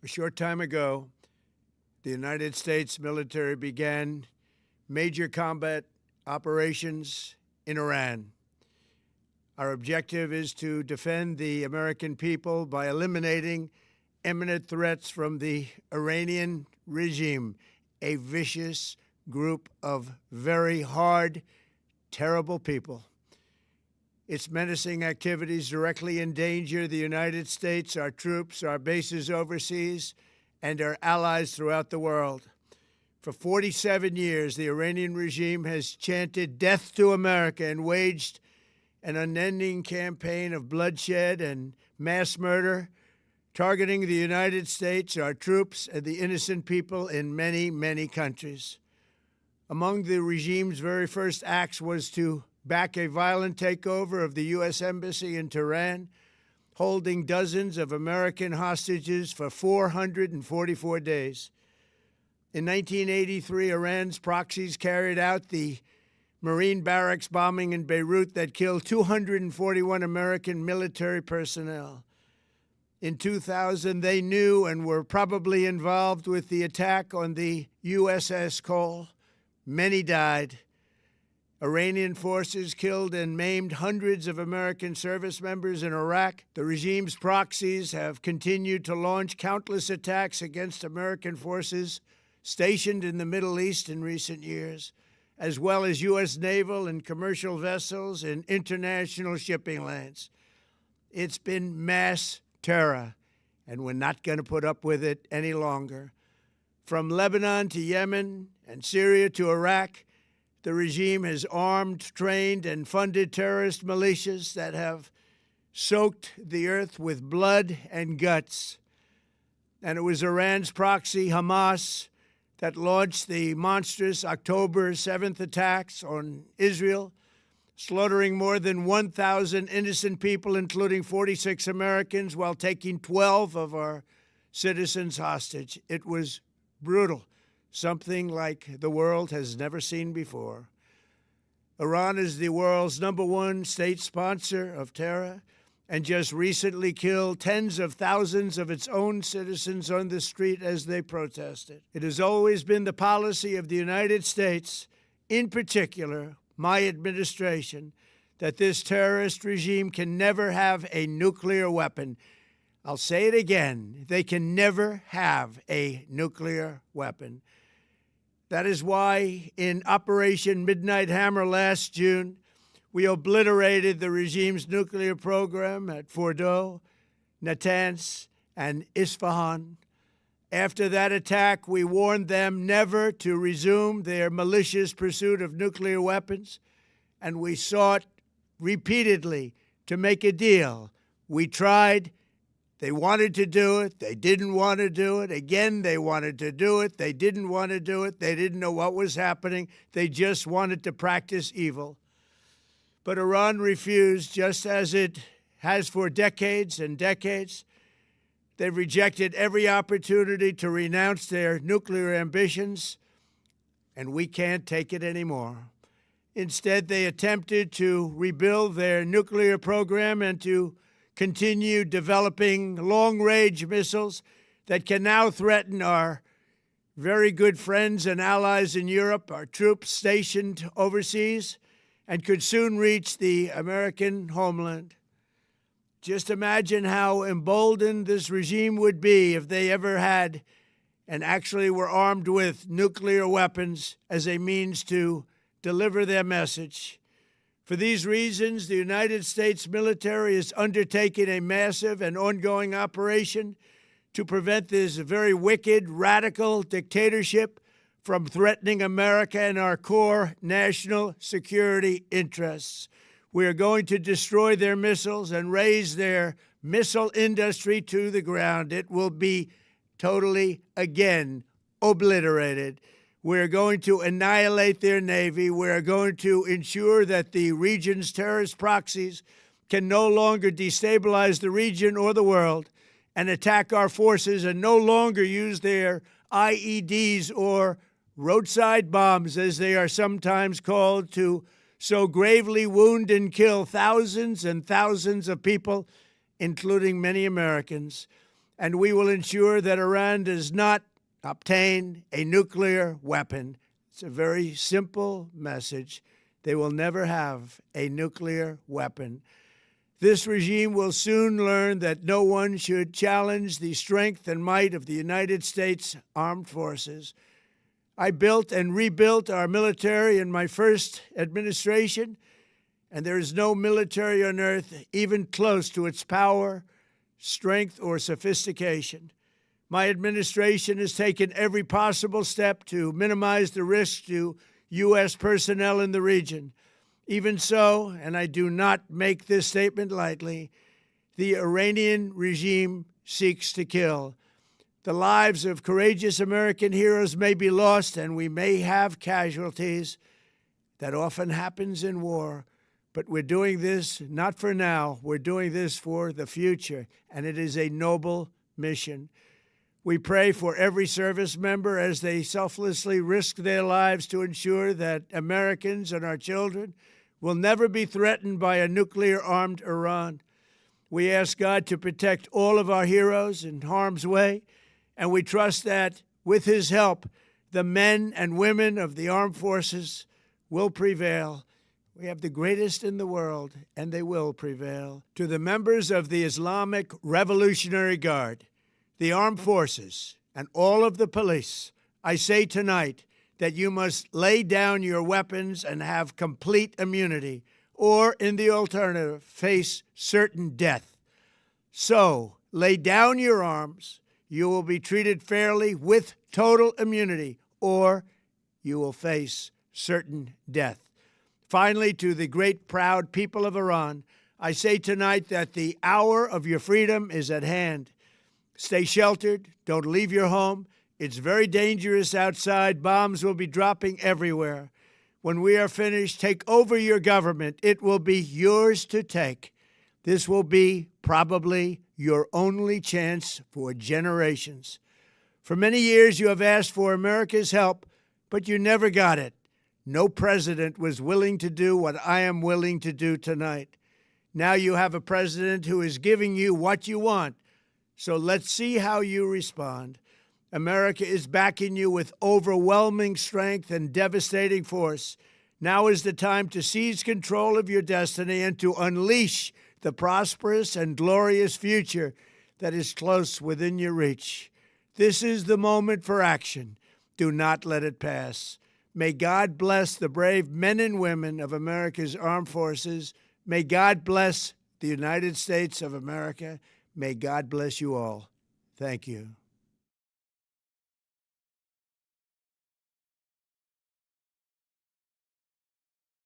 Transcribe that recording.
A short time ago, the United States military began major combat operations in Iran. Our objective is to defend the American people by eliminating imminent threats from the Iranian regime, a vicious group of very hard, terrible people. Its menacing activities directly endanger the United States, our troops, our bases overseas, and our allies throughout the world. For 47 years, the Iranian regime has chanted death to America and waged an unending campaign of bloodshed and mass murder, targeting the United States, our troops, and the innocent people in many, many countries. Among the regime's very first acts was to back a violent takeover of the U.S. Embassy in Tehran, holding dozens of American hostages for 444 days. In 1983, Iran's proxies carried out the Marine barracks bombing in Beirut that killed 241 American military personnel. In 2000, they knew and were probably involved with the attack on the USS Cole. Many died. Iranian forces killed and maimed hundreds of American service members in Iraq. The regime's proxies have continued to launch countless attacks against American forces stationed in the Middle East in recent years, as well as U.S. naval and commercial vessels in international shipping lanes. It's been mass terror, and we're not going to put up with it any longer. From Lebanon to Yemen and Syria to Iraq, the regime has armed, trained, and funded terrorist militias that have soaked the earth with blood and guts. And it was Iran's proxy, Hamas, that launched the monstrous October 7th attacks on Israel, slaughtering more than 1,000 innocent people, including 46 Americans, while taking 12 of our citizens hostage. It was brutal, something like the world has never seen before. Iran is the world's #1 state sponsor of terror and just recently killed tens of thousands of its own citizens on the street as they protested. It has always been the policy of the United States, in particular my administration, that this terrorist regime can never have a nuclear weapon. I'll say it again, they can never have a nuclear weapon. That is why in Operation Midnight Hammer last June, we obliterated the regime's nuclear program at Fordow, Natanz, and Isfahan. After that attack, we warned them never to resume their malicious pursuit of nuclear weapons, and we sought repeatedly to make a deal. We tried. They wanted to do it. They didn't want to do it. Again, they wanted to do it. They didn't want to do it. They didn't know what was happening. They just wanted to practice evil. But Iran refused, just as it has for decades and decades. They've rejected every opportunity to renounce their nuclear ambitions, and we can't take it anymore. Instead, they attempted to rebuild their nuclear program and to continue developing long-range missiles that can now threaten our very good friends and allies in Europe, our troops stationed overseas, and could soon reach the American homeland. Just imagine how emboldened this regime would be if they ever had and actually were armed with nuclear weapons as a means to deliver their message. For these reasons, the United States military is undertaking a massive and ongoing operation to prevent this very wicked, radical dictatorship from threatening America and our core national security interests. We are going to destroy their missiles and raise their missile industry to the ground. It will be totally, again, obliterated. We're going to annihilate their Navy. We're going to ensure that the region's terrorist proxies can no longer destabilize the region or the world and attack our forces and no longer use their IEDs or roadside bombs, as they are sometimes called, to so gravely wound and kill thousands and thousands of people, including many Americans. and we will ensure that Iran does not obtain a nuclear weapon. It's a very simple message. They will never have a nuclear weapon. This regime will soon learn that no one should challenge the strength and might of the United States Armed Forces. I built and rebuilt our military in my first administration, and there is no military on earth even close to its power, strength, or sophistication. My administration has taken every possible step to minimize the risk to U.S. personnel in the region. Even so, and I do not make this statement lightly, the Iranian regime seeks to kill. The lives of courageous American heroes may be lost, and we may have casualties. That often happens in war. But we're doing this not for now. We're doing this for the future, and it is a noble mission. We pray for every service member as they selflessly risk their lives to ensure that Americans and our children will never be threatened by a nuclear-armed Iran. We ask God to protect all of our heroes in harm's way, and we trust that, with His help, the men and women of the armed forces will prevail. We have the greatest in the world, and they will prevail. To the members of the Islamic Revolutionary Guard, the armed forces, and all of the police, I say tonight that you must lay down your weapons and have complete immunity, or, in the alternative, face certain death. So, lay down your arms. You will be treated fairly with total immunity, or you will face certain death. Finally, to the great, proud people of Iran, I say tonight that the hour of your freedom is at hand. Stay sheltered. Don't leave your home. It's very dangerous outside. Bombs will be dropping everywhere. When we are finished, take over your government. It will be yours to take. This will be probably your only chance for generations. For many years, you have asked for America's help, but you never got it. No president was willing to do what I am willing to do tonight. Now you have a president who is giving you what you want. So let's see how you respond. America is backing you with overwhelming strength and devastating force. Now is the time to seize control of your destiny and to unleash the prosperous and glorious future that is close within your reach. This is the moment for action. Do not let it pass. May God bless the brave men and women of America's armed forces. May God bless the United States of America. May God bless you all. Thank you.